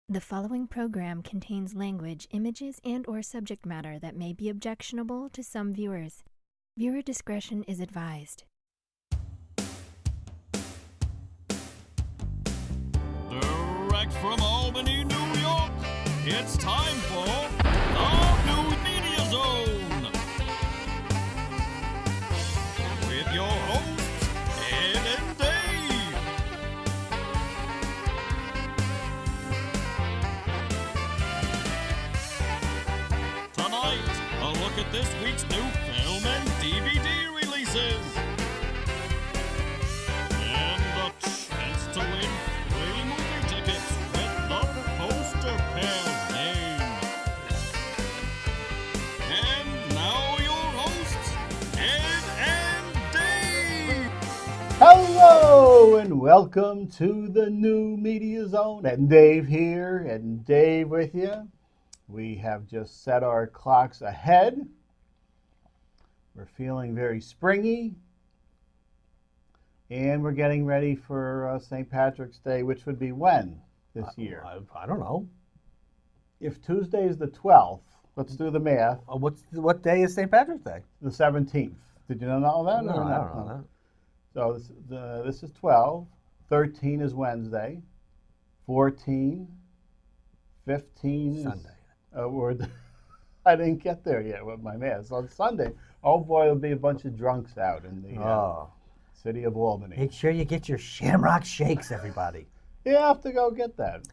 The following program contains language, images, and/or subject matter that may be objectionable to some viewers. Viewer discretion is advised. Direct from Albany, New York, it's time for the New Media Zone. With your hosts, Ed and Dave. Tonight, a look at this week's new film and DVD releases. And a chance to win free movie tickets with the poster pair name. And now your hosts, Ed and Dave. Hello and welcome to the New Media Zone. And Dave here, and Dave with you. We have just set our clocks ahead. We're feeling very springy. And we're getting ready for St. Patrick's Day, which would be when this year? I don't know. If Tuesday is the 12th, let's do the math, What day is St. Patrick's Day? the 17th. Did you know that? No, or I not? don't know that. So this is 12. 13 is Wednesday. 14. 15 is Sunday. I didn't get there yet with my math. So on Sunday, oh boy, there'll be a bunch of drunks out in the city of Albany. Make sure you get your Shamrock Shakes, everybody. You have to go get that.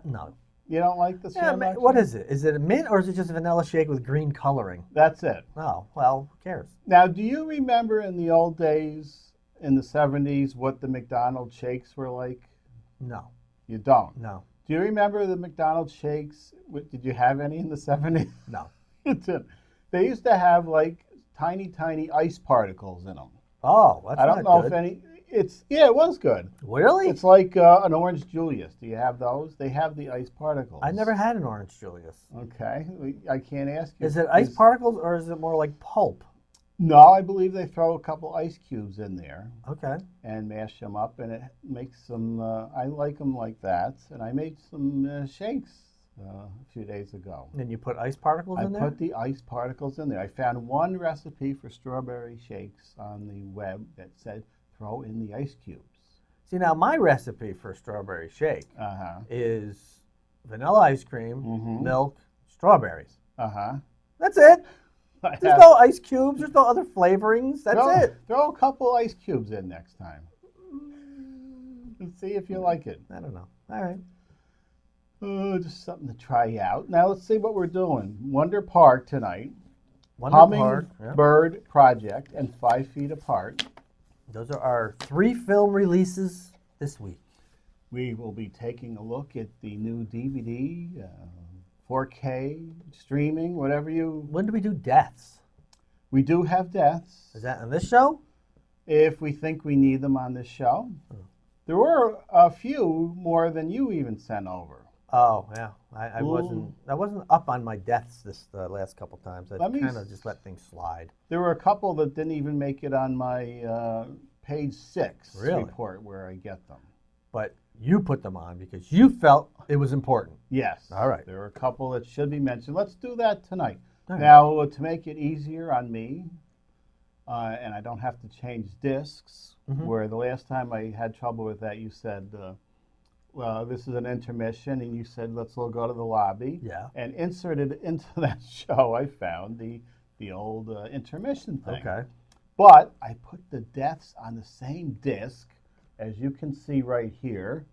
No. You don't like the Shamrock What Shake? is it? Is it a mint or is it just a vanilla shake with green coloring? That's it. Oh, well, who cares? Now, do you remember in the old days, in the 70s, what the McDonald's shakes were like? No. You don't. No. Do you remember the McDonald's shakes? Did you have any in the 70s? No. You didn't. They used to have like tiny ice particles in them. Oh, that's I don't not know good. if any. It was good. Really? It's like an Orange Julius. Do you have those? They have the ice particles. I never had an Orange Julius. Okay, I can't ask you. Is it ice particles or is it more like pulp? No, I believe they throw a couple ice cubes in there Okay. and mash them up, and it makes them. I like them like that, and I made some shakes a few days ago. And then you put ice particles I in there? put the ice particles in there. I found one recipe for strawberry shakes on the web that said throw in the ice cubes. See, now my recipe for strawberry shake Uh-huh. is vanilla ice cream, Mhm. milk, strawberries. Uh-huh. That's it. I There's have- no ice cubes. There's no other flavorings. That's it. Throw a couple ice cubes in next time. And see if you like it. I don't know. All right. Just something to try out. Now let's see what we're doing. Wonder Park tonight. Wonder Park. Yeah. Hummingbird Project and 5 Feet Apart. Those are our 3 film releases this week. We will be taking a look at the new DVD, 4K, streaming, whatever you... When do we do deaths? We do have deaths. Is that on this show? If we think we need them on this show. Oh. There were a few more than you even sent over. Oh yeah. I Ooh. wasn't up on my deaths this last couple times. I Let me kind of just let things slide. There were a couple that didn't even make it on my page 6 Really? report where I get them. But you put them on because you felt it was important. Yes. All right. There were a couple that should be mentioned. Let's do that tonight. All right. Now, to make it easier on me, and I don't have to change discs, Mhm. where the last time I had trouble with that, you said, well, this is an intermission, and you said, let's all go to the lobby. Yeah. And inserted into that show, I found the old intermission thing. Okay. But I put the deaths on the same disc, as you can see right here,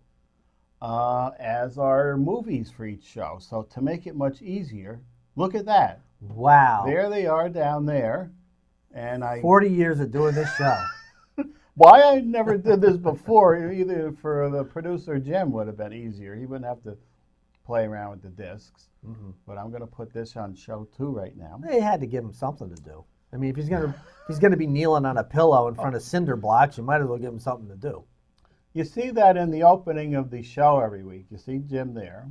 as our movies for each show. So to make it much easier, look at that. Wow. There they are down there. And 40 years of doing this show. why I never did this before, either for the producer Jim would have been easier. He wouldn't have to play around with the discs. Mhm. But I'm going to put this on show 2 right now. They had to give him something to do. I mean, if he's gonna be kneeling on a pillow in front of cinder blocks, you might as well give him something to do. You see that in the opening of the show every week. You see Jim there.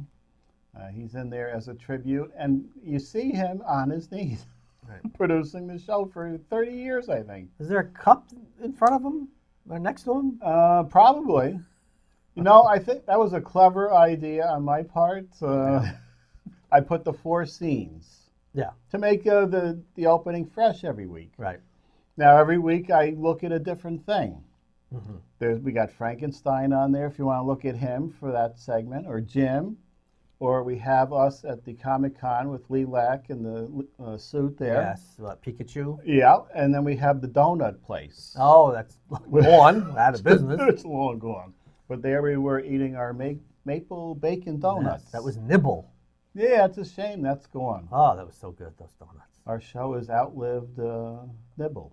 He's in there as a tribute, and you see him on his knees Right. producing the show for 30 years, I think. Is there a cup in front of him or next to him? Probably. You know, I think that was a clever idea on my part. I put the 4 scenes Yeah, to make the opening fresh every week. right. Now, every week I look at a different thing. Mm-hmm. We got Frankenstein on there if you want to look at him for that segment, or Jim, or we have us at the Comic-Con with Lee Lack in the suit there. Yes, Pikachu. Yeah, and then we have the donut place. Oh, that's gone, out of business. It's long gone. But there we were eating our maple bacon donuts. Yes, that was Nibble. Yeah, it's a shame that's gone. Oh, that was so good, those donuts. Our show has outlived Nibble.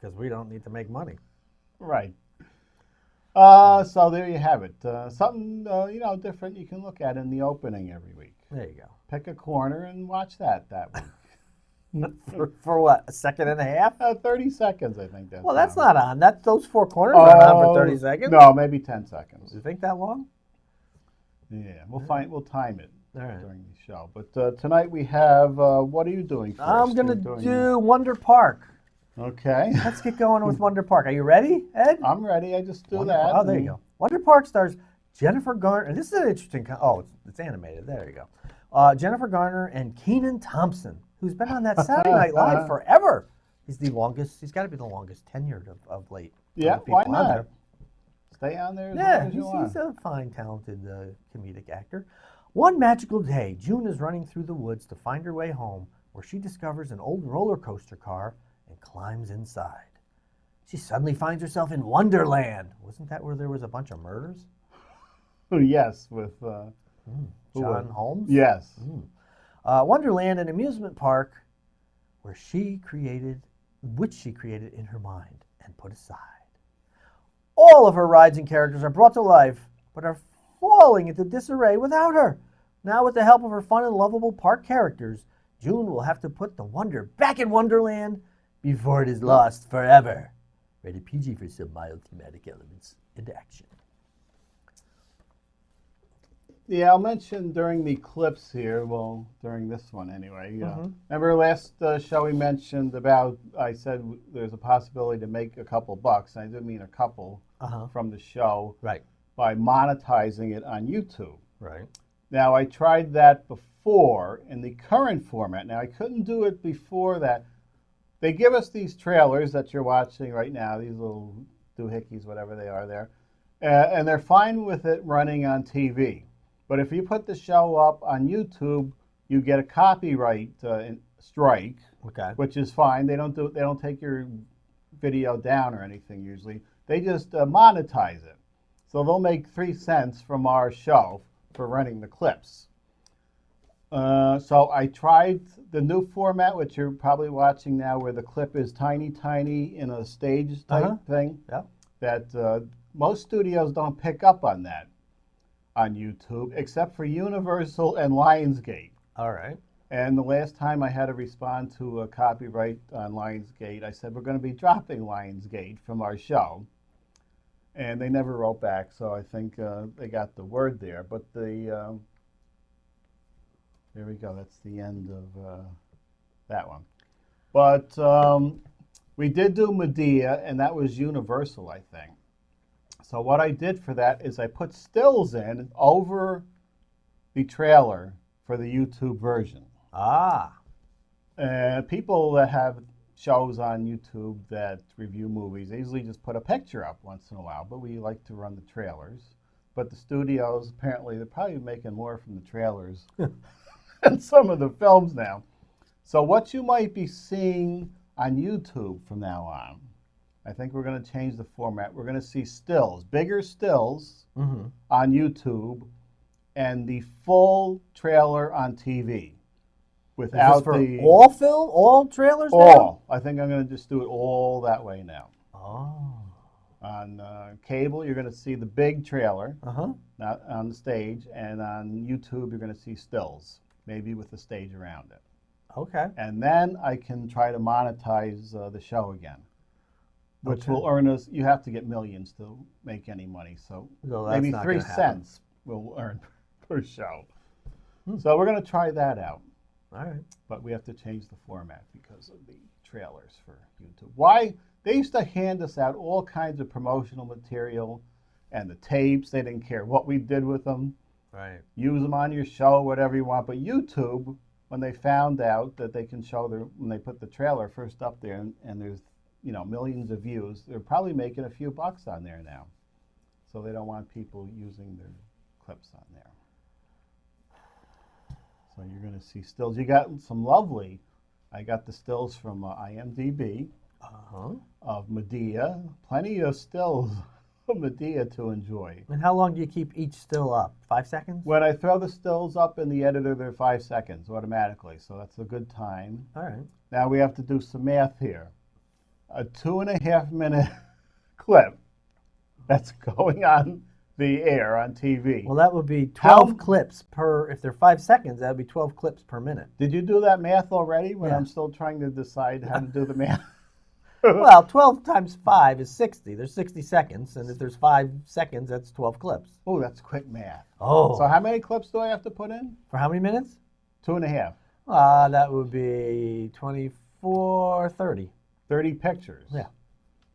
Because we don't need to make money. Right. So there you have it. Something different you can look at in the opening every week. There you go. Pick a corner and watch that week. For what, a second and a half? 30 seconds, I think. Well, that's not on. Those 4 corners aren't on for 30 seconds. No, maybe 10 seconds. You think that long? Yeah, we'll time it right. during the show. But tonight we have, what are you doing first? I'm going to do Wonder Park. Okay. Let's get going with Wonder Park. Are you ready, Ed? I'm ready. I just do Wonder that. Oh, there you go. Wonder Park stars Jennifer Garner. This is an interesting. It's animated. There you go. Jennifer Garner and Kenan Thompson, who's been on that Saturday Night Live forever. He's the longest. He's got to be the longest tenured of late. Yeah, why not? Stay on there as long as you want. He's a fine, talented comedic actor. One magical day, June is running through the woods to find her way home, where she discovers an old roller coaster car and climbs inside. She suddenly finds herself in Wonderland. Wasn't that where there was a bunch of murders? Yes, with John Holmes? Yes. Wonderland, an amusement park which she created in her mind and put aside. All of her rides and characters are brought to life, but are falling into disarray without her. Now, with the help of her fun and lovable park characters, June will have to put the wonder back in Wonderland before it is lost forever. Rated PG for some mild thematic elements and action. Yeah, I'll mention during the clips here, well, during this one anyway. Remember last show we mentioned about, I said there's a possibility to make a couple bucks. I didn't mean a couple from the show. Right. By monetizing it on YouTube. Right. Now, I tried that before in the current format. Now, I couldn't do it before that. They give us these trailers that you're watching right now, these little doohickeys, whatever they are there, and they're fine with it running on TV. But if you put the show up on YouTube, you get a copyright strike, which is fine. They don't take your video down or anything usually. They just monetize it. So they'll make 3 cents from our show for running the clips. So I tried the new format, which you're probably watching now, where the clip is tiny in a stage type thing. Yeah. That most studios don't pick up on that on YouTube, except for Universal and Lionsgate. All right. And the last time I had to respond to a copyright on Lionsgate, I said, we're going to be dropping Lionsgate from our show. And they never wrote back, so I think they got the word there. But there we go. That's the end of that one. But we did do Medea, and that was Universal, I think. So what I did for that is I put stills in over the trailer for the YouTube version. People that have shows on YouTube that review movies, they usually just put a picture up once in a while, but we like to run the trailers. But the studios, apparently, they're probably making more from the trailers than some of the films now. So what you might be seeing on YouTube from now on, I think we're going to change the format. We're going to see stills, bigger stills on YouTube, and the full trailer on TV. Without for all film, all trailers now? I think I'm going to just do it all that way now. On cable, you're going to see the big trailer, not on the stage, and on YouTube, you're going to see stills, maybe with the stage around it. Okay. And then I can try to monetize the show again, which will earn us. You have to get millions to make any money, so maybe 3 cents we'll earn per show. So we're going to try that out. All right. But we have to change the format because of the trailers for YouTube. Why? They used to hand us out all kinds of promotional material and the tapes. They didn't care what we did with them. Right. Use them on your show, whatever you want. But YouTube, when they found out that they can show when they put the trailer first up there and there's, millions of views, they're probably making a few bucks on there now. So they don't want people using their clips on there. So you're going to see stills. You got some lovely, I got the stills from IMDb of Medea. Plenty of stills of Medea to enjoy. And how long do you keep each still up? 5 seconds? When I throw the stills up in the editor, they're 5 seconds automatically. So that's a good time. All right. Now we have to do some math here. A 2.5 minute clip that's going on the air on TV. Well, that would be 12 clips per, if they're 5 seconds, that would be 12 clips per minute. Did you do that math already when Yeah. I'm still trying to decide how to do the math? Well, 12 times 5 is 60. There's 60 seconds, and if there's 5 seconds, that's 12 clips. Oh, that's quick math. Oh. So how many clips do I have to put in? For how many minutes? 2.5. That would be 24, 30. 30 pictures. Yeah.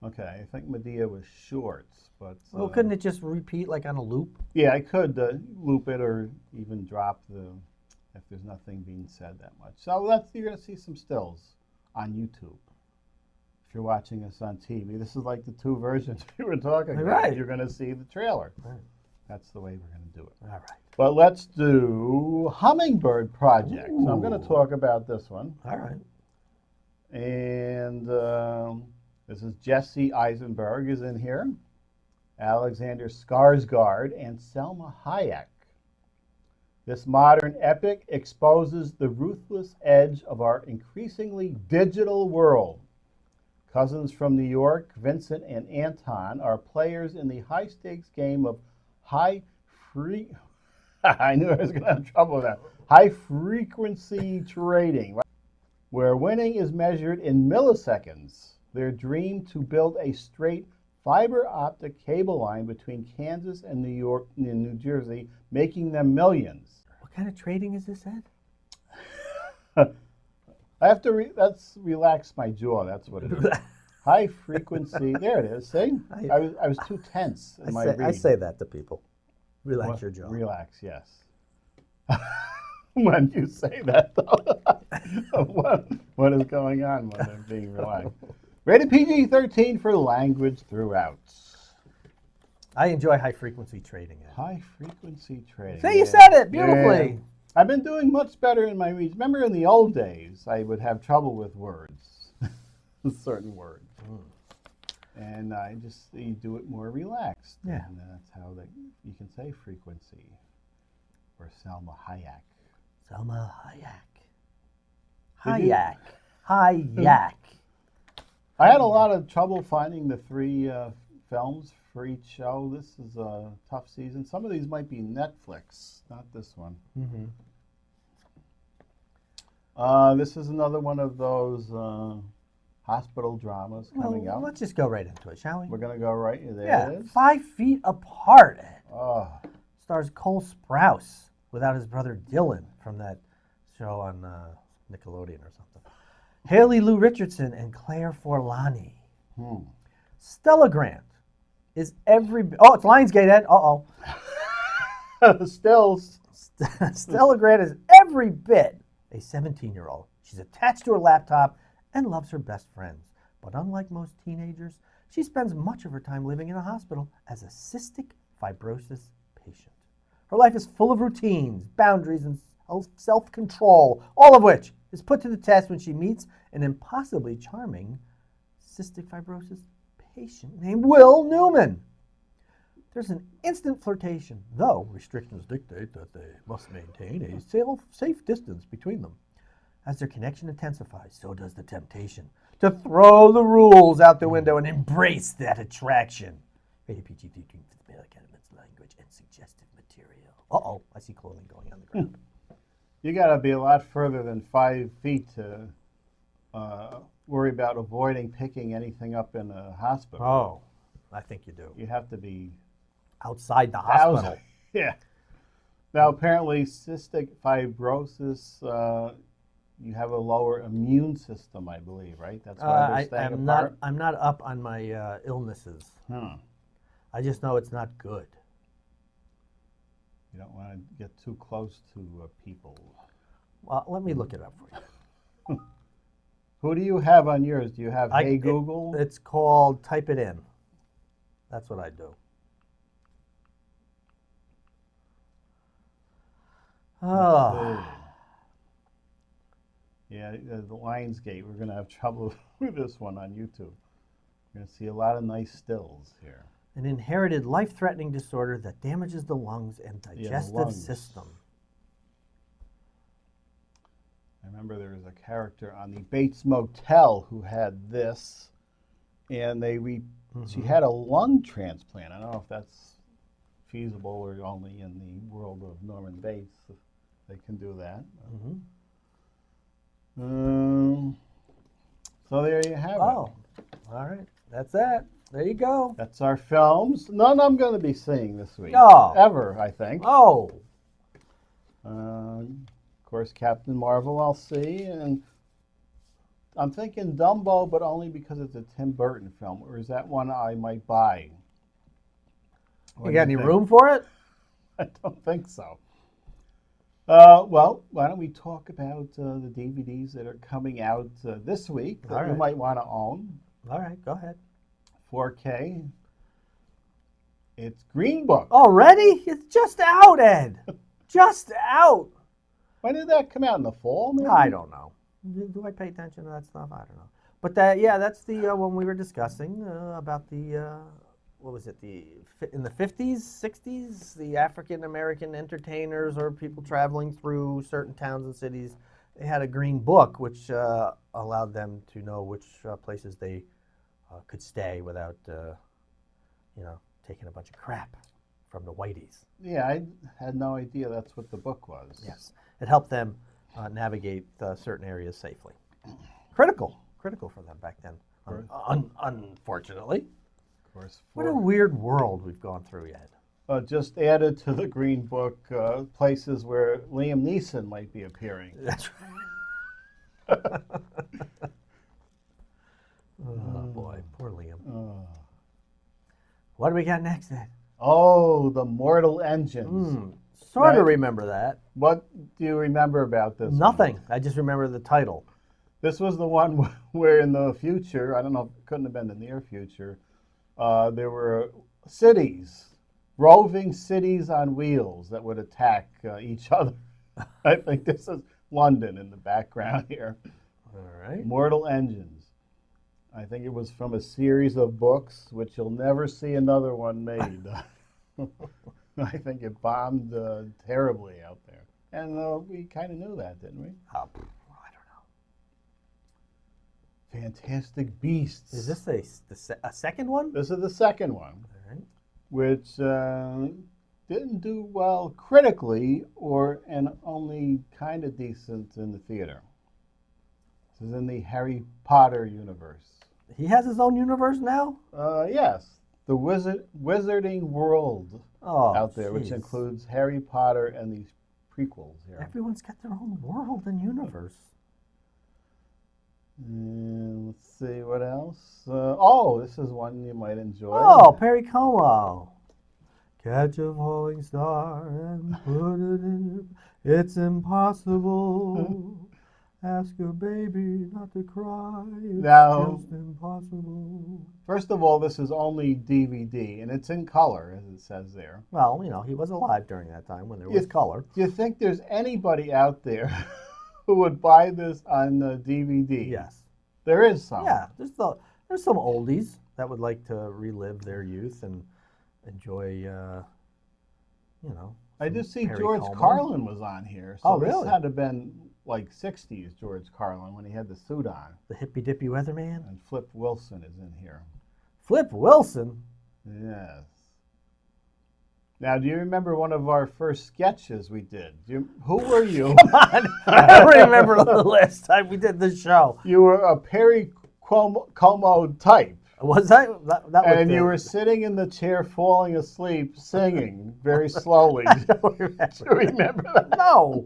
Okay, I think Medea was shorts, but... Well, couldn't it just repeat like on a loop? Yeah, I could loop it or even drop if there's nothing being said that much. So you're going to see some stills on YouTube. If you're watching us on TV, this is like the two versions we were talking about. Right. You're going to see the trailer. Right. That's the way we're going to do it. All right. But let's do Hummingbird Project. So I'm going to Ooh. talk about this one. All right. And this is Jesse Eisenberg is in here, Alexander Skarsgård, and Selma Hayek. This modern epic exposes the ruthless edge of our increasingly digital world. Cousins from New York, Vincent and Anton, are players in the high-stakes game of I knew I was going to have trouble with that. High-frequency trading, where winning is measured in milliseconds. Their dream to build a straight fiber optic cable line between Kansas and New York and New Jersey, making them millions. What kind of trading is this, Ed? I have to that's relax my jaw. That's what it is. High frequency. There it is. See, I was too tense in my read. I say that to people. Relax your jaw. Relax. Yes. When you say that, though, what is going on when they're being relaxed? Rated PG-13 for language throughout. I enjoy high-frequency trading, Ed. High-frequency trading. See, you said it beautifully. Yeah. I've been doing much better in my reads. Remember in the old days, I would have trouble with words, certain words. And you do it more relaxed. Yeah. And that's how you can say frequency. Or Selma Hayek. Selma Hayek. Did you? Hayek. Hayek. I had a lot of trouble finding the 3 films for each show. This is a tough season. Some of these might be Netflix, not this one. Mm-hmm. This is another one of those hospital dramas coming Well, out. let's just go right into it, shall we? We're going to go right there. Yeah, It is. 5 Feet Apart, Ed. Oh, Stars Cole Sprouse without his brother Dylan from that show on Nickelodeon or something. Haley Lou Richardson and Claire Forlani. Stella Grant is every... Oh, it's Lionsgate, Ed. Uh-oh. Stills. Stella Grant is every bit a 17-year-old. She's attached to her laptop and loves her best friends. But unlike most teenagers, she spends much of her time living in a hospital as a cystic fibrosis patient. Her life is full of routines, boundaries, and self-control, all of which is put to the test when she meets an impossibly charming cystic fibrosis patient named Will Newman. There's an instant flirtation, though restrictions dictate that they must maintain a safe distance between them. As their connection intensifies, so does the temptation to throw the rules out the window and embrace that attraction. Rated PG-13 for the male elements, language, and suggestive material. Uh-oh, I see clothing going on the ground. You got to be a lot further than 5 feet to worry about avoiding picking anything up in a hospital. Oh, I think you do. You have to be Outside the hospital. Yeah. Now, apparently, cystic fibrosis, you have a lower immune system, I believe, right? That's why they're staying apart. I'm not up on my illnesses. I just know it's not good. You don't want to get too close to people. Well, let me look it up for you. Who do you have on yours? Do you have Hey Google? It's called Type It In. That's what I do. Oh. Yeah, the Lionsgate. We're going to have trouble with this one on YouTube. We're going to see a lot of nice stills here. An inherited life-threatening disorder that damages the lungs and digestive system. I remember there was a character on the Bates Motel who had this, and she had a lung transplant. I don't know if that's feasible or only in the world of Norman Bates they can do that. So there you have it. Oh, all right. That's that. There you go. That's our films. None I'm going to be seeing this week. Oh. Ever, I think. Oh. Of course, Captain Marvel I'll see. And I'm thinking Dumbo, but only because it's a Tim Burton film. Or is that one I might buy? You got any room for it? I don't think so. Well, why don't we talk about the DVDs that are coming out this week that you might want to own? All right, go ahead. 4K. It's Green Book. Already? It's just out, Ed. Just out. When did that come out? In the fall, maybe? I don't know. Do I pay attention to that stuff? I don't know. But that's the one we were discussing about the, what was it, in the 50s, 60s, the African-American entertainers or people traveling through certain towns and cities, they had a green book which allowed them to know which places they could stay without, taking a bunch of crap from the whiteys. Yeah, I had no idea that's what the book was. Yes, it helped them navigate certain areas safely. Critical for them back then, unfortunately. Of course. What a weird world we've gone through yet. Just added to the Green Book places where Liam Neeson might be appearing. That's right. Oh, boy. Poor Liam. What do we got next, then? Oh, the Mortal Engines. Sort of remember that. What do you remember about this? Nothing. one? I just remember the title. This was the one where in the future, I don't know, it couldn't have been the near future, there were cities, roving cities on wheels that would attack each other. I think this is London in the background here. All right. Mortal Engines. I think it was from a series of books, which you'll never see another one made. I think it bombed terribly out there. And we kind of knew that, didn't we? I don't know. Fantastic Beasts. Is this a second one? This is the second one, All right. which didn't do well critically and only kind of decent in the theater. This is in the Harry Potter universe. He has his own universe now? Yes. The Wizarding World out there, which includes Harry Potter and these prequels here. Everyone's got their own world and universe. Let's see, what else? This is one you might enjoy. Oh, Perry Como. Catch a falling star and put it in. It's impossible. Ask a baby not to cry. It's just impossible. First of all, this is only DVD, and it's in color, as it says there. Well, he was alive during that time when there was color. Do you think there's anybody out there who would buy this on DVD? Yes. There is some. Yeah, there's some oldies that would like to relive their youth and enjoy, I just see Perry George Como. Carlin was on here. So really? This had to have been like 60s George Carlin when he had the suit on. The hippy-dippy weatherman? And Flip Wilson is in here. Flip Wilson? Yes. Now, do you remember one of our first sketches we did? Who were you? Come on. I don't remember the last time we did this show. You were a Perry Como type. Was I? And you were sitting in the chair falling asleep, singing very slowly. I don't remember. Do you remember that? No.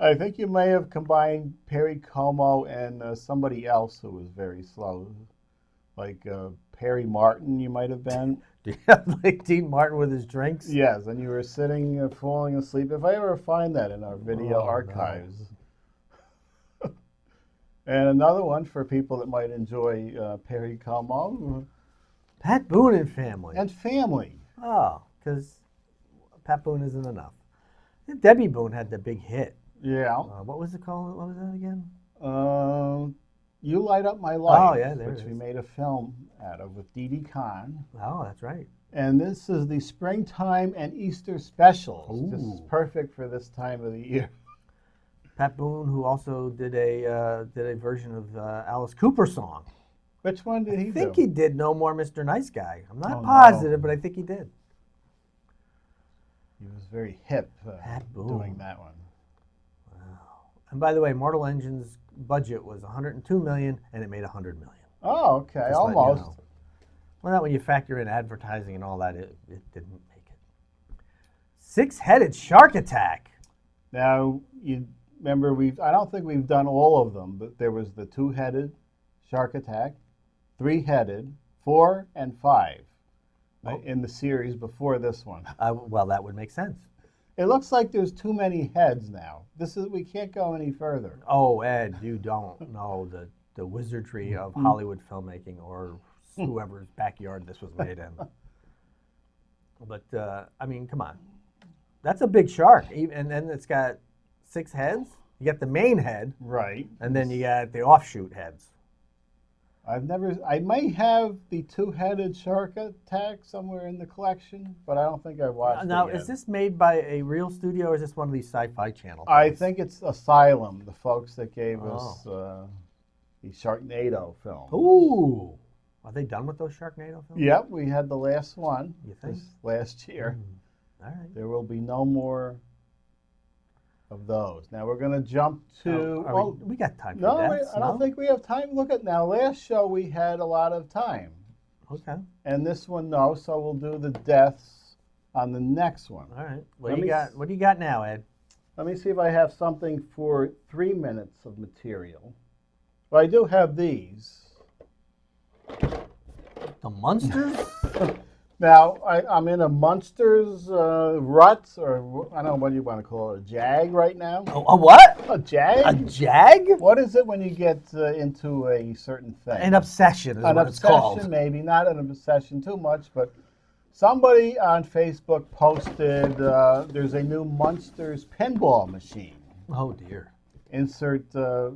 I think you may have combined Perry Como and somebody else who was very slow, like Perry Martin you might have been. Do you have like Dean Martin with his drinks? Yes, and you were sitting, falling asleep. If I ever find that in our video archives. No. And another one for people that might enjoy Perry Como. Pat Boone and Family. And Family. Oh, because Pat Boone isn't enough. Debbie Boone had the big hit. Yeah. What was it called? What was that again? You Light Up My Life. Oh, yeah, there which it we is. made a film out of with Dee Dee Khan. Oh, that's right. And this is the springtime and Easter specials. Ooh. This is perfect for this time of the year. Pat Boone, who also did a version of Alice Cooper song. Which one did he do? I think he did No More Mr. Nice Guy. I'm not Oh, positive, no. but I think he did. He was very hip Pat Boone. doing that one. And by the way, Mortal Engine's budget was $102 million, and it made $100 million. Oh, okay, Just letting you almost. know. Well, not when you factor in advertising and all that, it didn't make it. Six-headed shark attack. Now, you remember, I don't think we've done all of them, but there was the two-headed shark attack, three-headed, 4 and 5 in the series before this one. Well, that would make sense. It looks like there's too many heads now. We can't go any further. Oh, Ed, you don't know the wizardry of Hollywood filmmaking or whoever's backyard this was made in. But, I mean, come on. That's a big shark. And then it's got 6 heads. You got the main head. Right. And then you got the offshoot heads. I might have the two-headed shark attack somewhere in the collection, but I don't think I watched Now, it yet. is this made by a real studio or is this one of these sci-fi channel I things? think it's Asylum, the folks that gave us the Sharknado film. Ooh. Are they done with those Sharknado films? Yep, we had the last one You think? this last year. All right. There will be no more of those. Now we're going to jump to... We got time for no, deaths, I don't think we have time. Look at now. Last show we had a lot of time. Okay. And this one, no, so we'll do the deaths on the next one. All right. Let me What do you got now, Ed? Let me see if I have something for 3 minutes of material. Well, I do have these. The Munsters? Now, I'm in a Munsters rut, or I don't know what you want to call it, a jag right now. A what? A jag? A jag? What is it when you get into a certain thing? An obsession is An what it's obsession, called. maybe. Not an obsession too much, but somebody on Facebook posted there's a new Munsters pinball machine. Oh, dear. Insert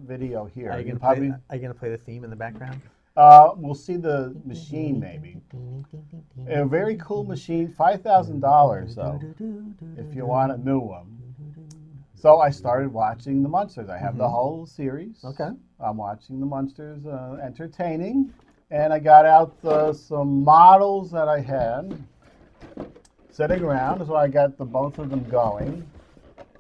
video here. Are you probably, going to play the theme in the background? we'll see the machine maybe. A very cool machine, $5,000 though, if you want a new one. So I started watching the Munsters. I have the whole series. Okay. I'm watching the Munsters, entertaining, and I got out some models that I had sitting around, so I got both of them going.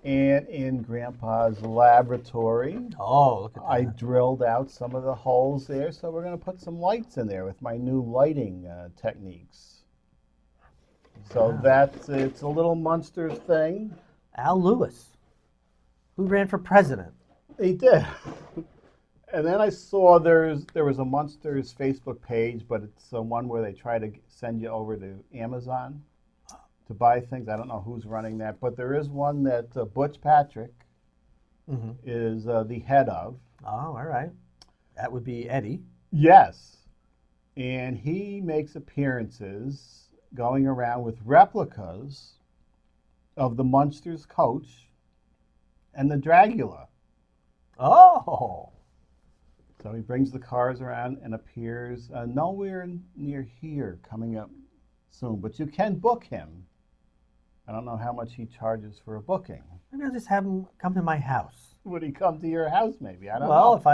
And in Grandpa's laboratory, Oh, look at that. I drilled out some of the holes there, so we're going to put some lights in there with my new lighting techniques. So it's a little Munsters thing. Al Lewis, who ran for president. He did. And then I saw there was a Munsters Facebook page, but it's one where they try to send you over to Amazon to buy things. I don't know who's running that, but there is one that Butch Patrick is the head of. Oh, all right. That would be Eddie. Yes. And he makes appearances going around with replicas of the Munsters coach and the Dragula. Oh. So he brings the cars around and appears nowhere near here coming up soon. But you can book him. I don't know how much he charges for a booking. Maybe I'll just have him come to my house. Would he come to your house maybe? I don't Well, if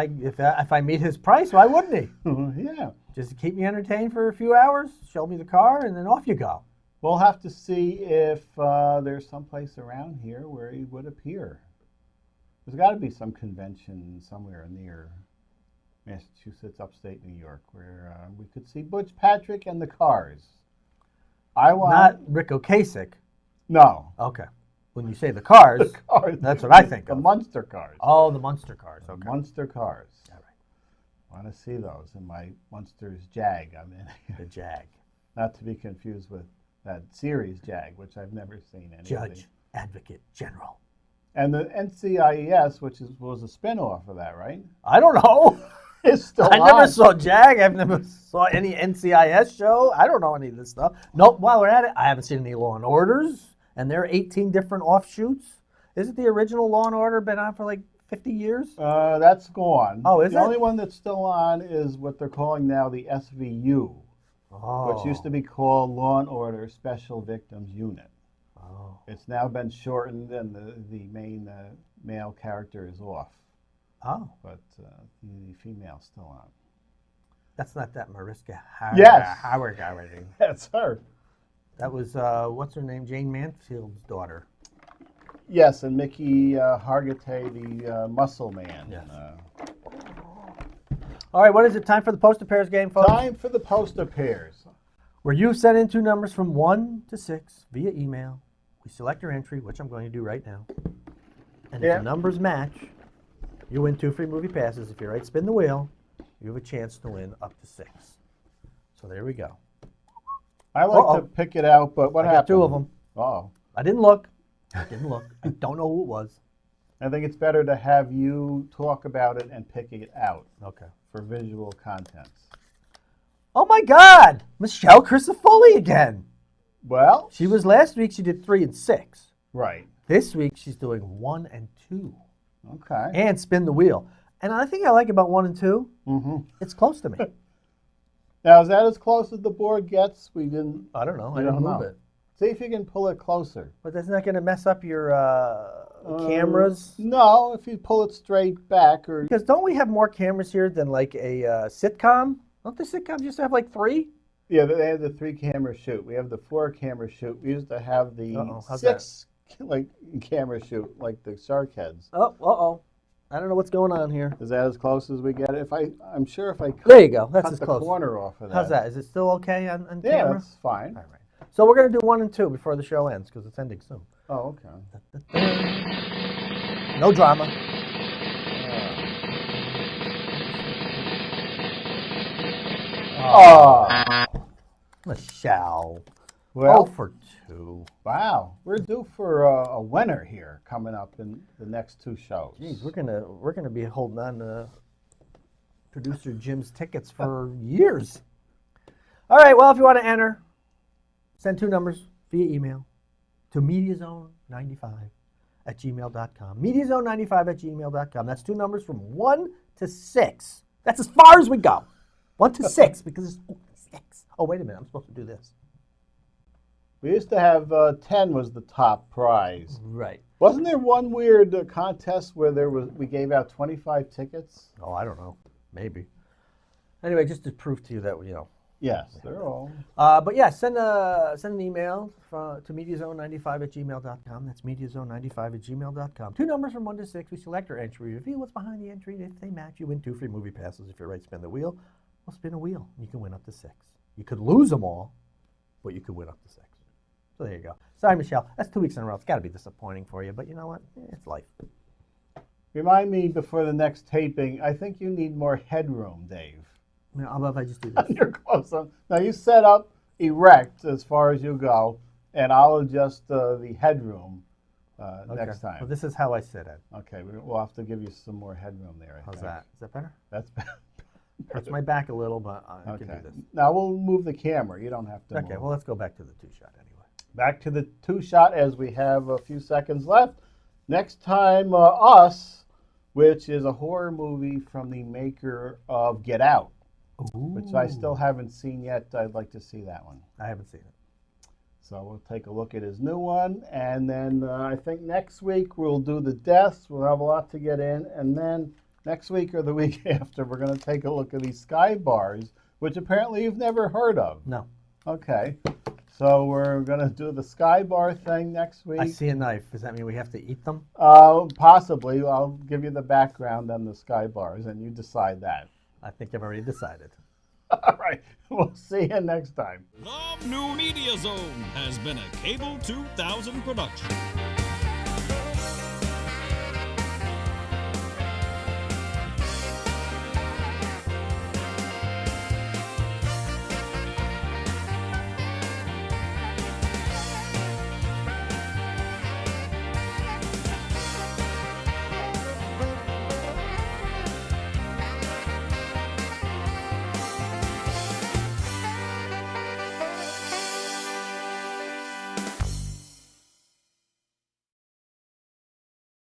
I meet his price, why wouldn't he? know. Yeah. Just to keep me entertained for a few hours, show me the car, and then off you go. We'll have to see if there's someplace around here where he would appear. There's got to be some convention somewhere near Massachusetts, upstate New York, where we could see Butch Patrick and the cars. Not Rick Ocasek. No. Okay. When you say the cars, Cars. that's what I think The of. Munster cars. Oh, the Munster cars. Okay. Munster cars. All right. I want to see those in my Munsters Jag. I'm in here. The Jag. Not to be confused with that series Jag, which I've never seen. Judge, Advocate, General. And the NCIS, which was a spin-off of that, right? I don't know. It's still I on. never saw Jag. I've never saw any NCIS show. I don't know any of this stuff. Nope. While we're at it, I haven't seen any Law and Orders, and there are 18 different offshoots. Isn't the original Law and Order been on for like 50 years? That's gone. Oh, is it? The only one that's still on is what they're calling now the SVU, which used to be called Law and Order Special Victims Unit. Oh. It's now been shortened, and the main male character is off. Oh. But the female's still on. That's not that Mariska Yes. Howard. That's her. That was, what's her name? Jane Mansfield's daughter. Yes, and Mickey Hargitay, the Muscle Man. Yes. All right, what is it? Time for the poster pairs game, folks? Time for the poster pairs. Where you send in 2 numbers from 1 to 6 via email. We select your entry, which I'm going to do right now. And if the numbers match, you win 2 free movie passes. If you right spin the wheel, you have a chance to win up to 6. So there we go. I like to pick it out, but what happened? I got 2 of them. Oh. I didn't look. I don't know who it was. I think it's better to have you talk about it and pick it out. Okay. For visual contents. Oh my God! Michelle Crisafulli again. Well, She was last week, she did 3 and 6. right. This week, she's doing 1 and 2. Okay. And spin the wheel. And I think I like about 1 and 2. Mm-hmm. It's close to me. Now, is that as close as the board gets? We didn't. I don't know. We I didn't don't move know. it. See if you can pull it closer. But isn't that going to mess up your cameras? No, if you pull it straight back, or Because don't we have more cameras here than like a sitcom? Don't the sitcoms used to have like 3? yeah, they have the 3-camera shoot. We have the 4-camera shoot. We used to have the How's 6 camera shoot, like the shark heads. Oh. I don't know what's going on here. Is that as close as we get? I'm sure if I cut, There you go. That's cut as the close. corner off of that. How's that? Is it still okay on Yeah, camera? that's fine. All right. So we're going to do 1 and 2 before the show ends because it's ending soon. Oh, okay. No drama. Oh, Michelle. well, 0 for 2. wow. We're due for a winner here coming up in the next 2 shows. Jeez, we're gonna be holding on to producer Jim's tickets for years. All right. Well, if you want to enter, send 2 numbers via email to MediaZone95@gmail.com. MediaZone95@gmail.com. That's 2 numbers from 1 to 6. That's as far as we go. 1 to 6 because it's 6. Oh, wait a minute. I'm supposed to do this. We used to have 10 was the top prize. Right. Wasn't there one weird contest where we gave out 25 tickets? Oh, I don't know. Maybe. Anyway, just to prove to you that, Yes, they're all. But yeah, send an email to MediaZone95@gmail.com. That's MediaZone95@gmail.com. 2 numbers from 1 to 6. We select our entry, reveal what's behind the entry. If they match, you win 2 free movie passes. If you're right, spin the wheel. We'll spin a wheel. You can win up to 6. You could lose them all, but you could win up to 6. So there you go. Sorry, Michelle. That's 2 weeks in a row. It's got to be disappointing for you, but you know what? It's life. Remind me before the next taping, I think you need more headroom, Dave. How about if I just do this? You're close on. Now you set up erect as far as you go, and I'll adjust the headroom next time. Well, this is how I sit it. Okay, we'll have to give you some more headroom there. I How's think. that? Is that better? That's better. Hurts my back a little, but I can Okay. do this. Now we'll move the camera. You don't have to. Okay, move. well, let's go back to the 2-shot anyway. Back to the 2-shot as we have a few seconds left. Next time, Us, which is a horror movie from the maker of Get Out, which I still haven't seen yet. I'd like to see that one. I haven't seen it. So we'll take a look at his new one. And then I think next week we'll do the deaths. We'll have a lot to get in. And then next week or the week after, we're going to take a look at these sky bars, which apparently you've never heard of. No. Okay. So we're going to do the sky bar thing next week. I see a knife. Does that mean we have to eat them? Possibly. I'll give you the background on the sky bars, and you decide that. I think I've already decided. All right. We'll see you next time. The New Media Zone has been a Cable 2000 production.